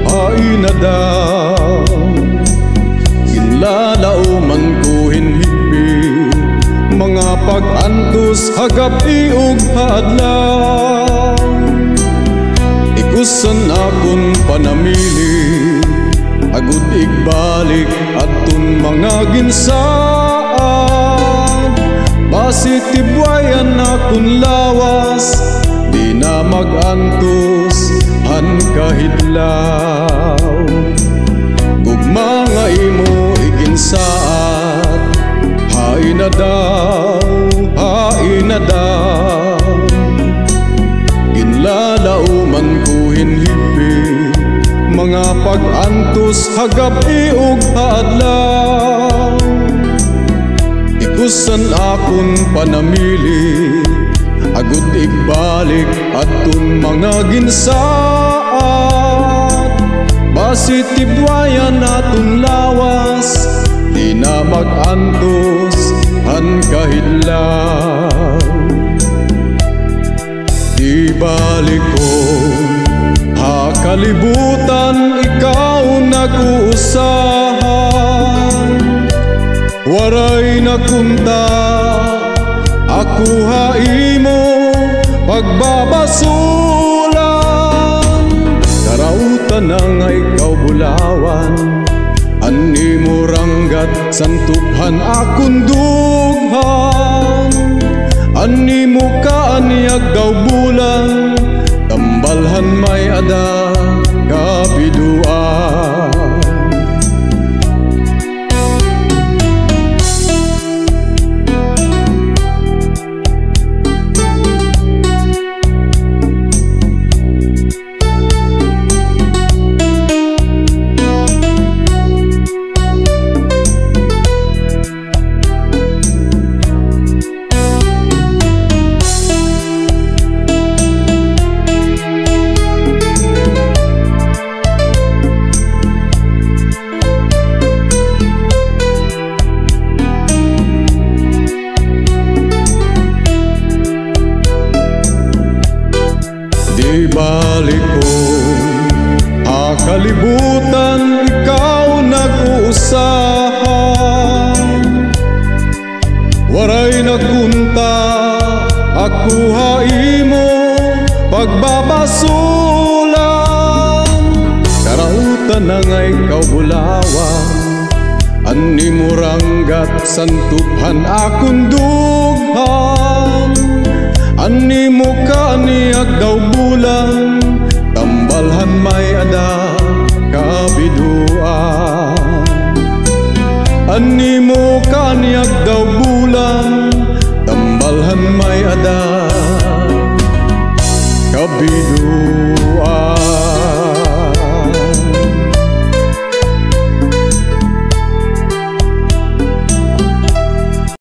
hain na daw ginlalaw man ko hinhibi mga pag-antos hagap iug hadlaw ikusan akon panamili agud igbalik adtun mga ginsaan basi tibwayan akon lawas di na mag-antos han kahidlaw gugma nga imo iginsaat hain na daw ginlalaw man ko hinhibi mga pag-antos hagap iug hadlaw ikusan akon panamili agud igbalik adtun mga ginsaat basi tibwayan aton lawas di na mag-antos han kahidlaw di balik ko kalibutan ikaw nag-uusahan waray nakunta ako haimo pagbabasulan karautan na nga ikaw bulawan ani mo ranggat santuphan akong dughan ani mo kaaniag daw bulan tambalhan may ada kabiduan di balik ko kalibutan ikaw nag-uusahan waray nagunta ako haimo pagbabasulan karautan na nga ikaw bulawan ani mo ranggat santuphan akong dughan ani mo kaaniag daw bulan tambalhan may ada kabiduan ani mo kaaniag daw bulan tambalhan may ada kabiduan